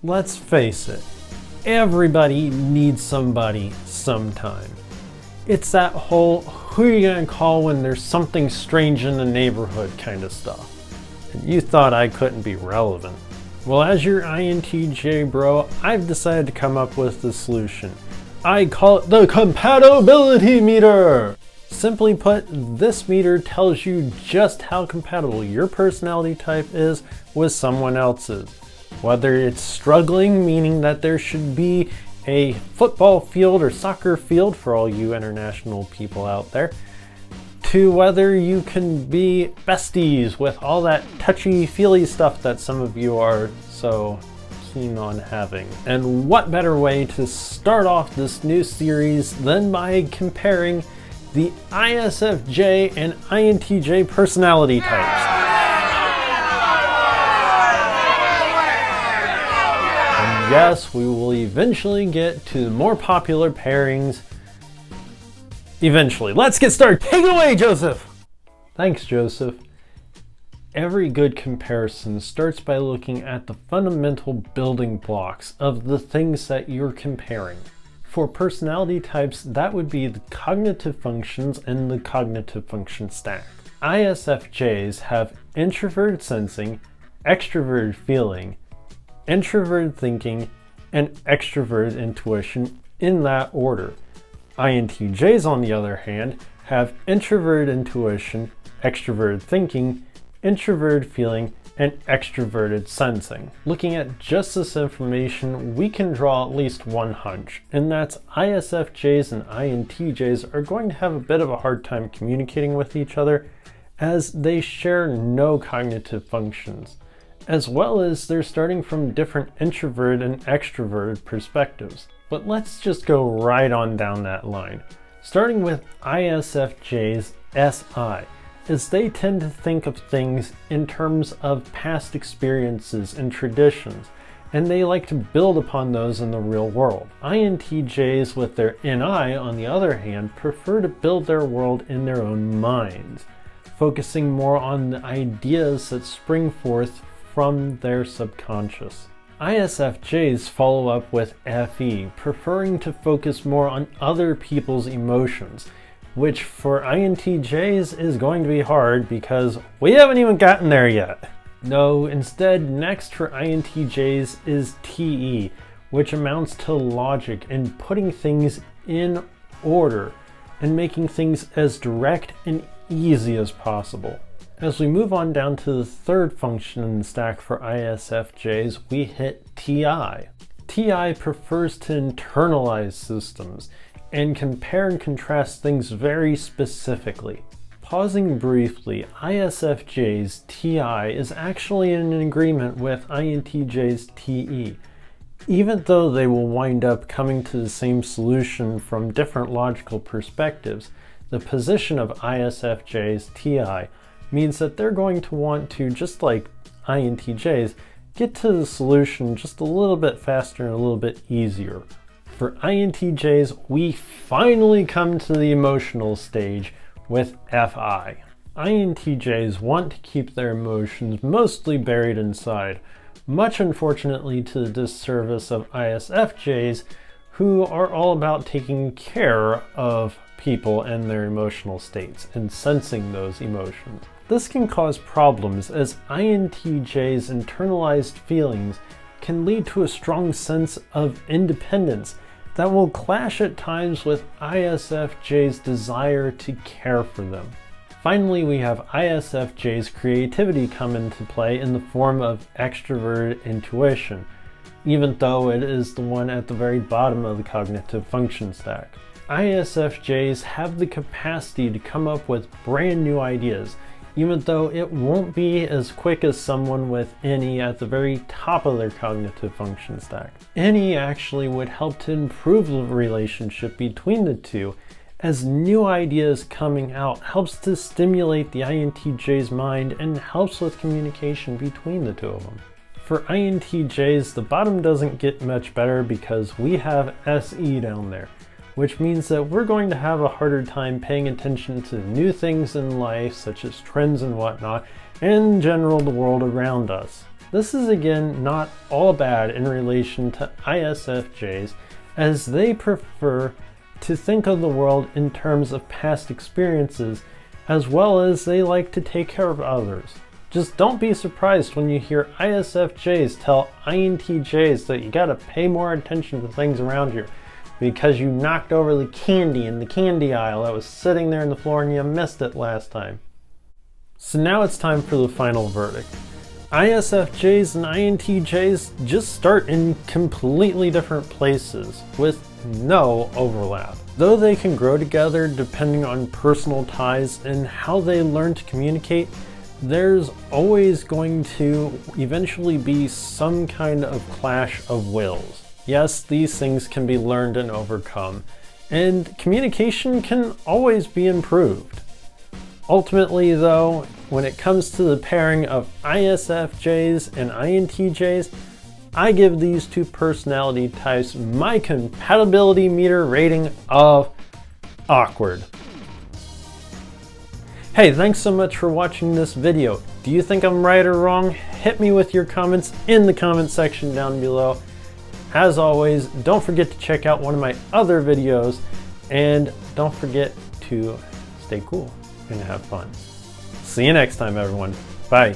Let's face it, everybody needs somebody sometime. It's that whole who are you gonna call when there's something strange in the neighborhood kind of stuff. And you thought I couldn't be relevant. Well, as your INTJ bro, I've decided to come up with the solution. I call it the Compatibility meter. Simply put, this meter tells you just how compatible your personality type is with someone else's. Whether it's struggling, meaning that there should be a football field or soccer field for all you international people out there, to whether you can be besties with all that touchy-feely stuff that some of you are so keen on having. And what better way to start off this new series than by comparing the ISFJ and INTJ personality types. And yes, we will eventually get to the more popular pairings. Eventually. Let's get started. Take it away, Joseph! Thanks, Joseph. Every good comparison starts by looking at the fundamental building blocks of the things that you're comparing. For personality types, that would be the cognitive functions and the cognitive function stack. ISFJs have introverted sensing, extroverted feeling, introverted thinking, and extroverted intuition in that order. INTJs, on the other hand, have introverted intuition, extroverted thinking, introverted feeling, and extroverted sensing. Looking at just this information, we can draw at least one hunch, and that's ISFJs and INTJs are going to have a bit of a hard time communicating with each other as they share no cognitive functions, as well as they're starting from different introverted and extroverted perspectives. But let's just go right on down that line. Starting with ISFJ's SI, as they tend to think of things in terms of past experiences and traditions, and they like to build upon those in the real world. INTJs with their NI, on the other hand, prefer to build their world in their own minds, focusing more on the ideas that spring forth from their subconscious. ISFJs follow up with FE, preferring to focus more on other people's emotions, which for INTJs is going to be hard because we haven't even gotten there yet. No, instead, next for INTJs is TE, which amounts to logic and putting things in order and making things as direct and easy as possible. As we move on down to the third function in the stack for ISFJs, we hit TI. TI prefers to internalize systems and compare and contrast things very specifically. Pausing briefly, ISFJ's TI is actually in agreement with INTJ's TE, even though they will wind up coming to the same solution from different logical perspectives. The position of ISFJ's TI means that they're going to want to, just like INTJs, get to the solution just a little bit faster and a little bit easier. For INTJs, we finally come to the emotional stage with FI. INTJs want to keep their emotions mostly buried inside, much unfortunately to the disservice of ISFJs, who are all about taking care of people and their emotional states and sensing those emotions. This can cause problems as INTJs' internalized feelings can lead to a strong sense of independence that will clash at times with ISFJ's desire to care for them. Finally, we have ISFJ's creativity come into play in the form of extroverted intuition, even though it is the one at the very bottom of the cognitive function stack. ISFJs have the capacity to come up with brand new ideas, even though it won't be as quick as someone with NE at the very top of their cognitive function stack. NE actually would help to improve the relationship between the two, as new ideas coming out helps to stimulate the INTJ's mind and helps with communication between the two of them. For INTJs, the bottom doesn't get much better because we have SE down there, which means that we're going to have a harder time paying attention to new things in life, such as trends and whatnot, and in general the world around us. This is again not all bad in relation to ISFJs, as they prefer to think of the world in terms of past experiences, as well as they like to take care of others. Just don't be surprised when you hear ISFJs tell INTJs that you gotta pay more attention to things around you because you knocked over the candy in the candy aisle that was sitting there on the floor and you missed it last time. So now it's time for the final verdict. ISFJs and INTJs just start in completely different places with no overlap. Though they can grow together depending on personal ties and how they learn to communicate, there's always going to eventually be some kind of clash of wills. Yes, these things can be learned and overcome, and communication can always be improved. Ultimately though, when it comes to the pairing of ISFJs and INTJs, I give these two personality types my compatibility meter rating of awkward. Hey, thanks so much for watching this video. Do you think I'm right or wrong? Hit me with your comments in the comment section down below. As always, don't forget to check out one of my other videos, and don't forget to stay cool and have fun. See you next time, everyone. Bye.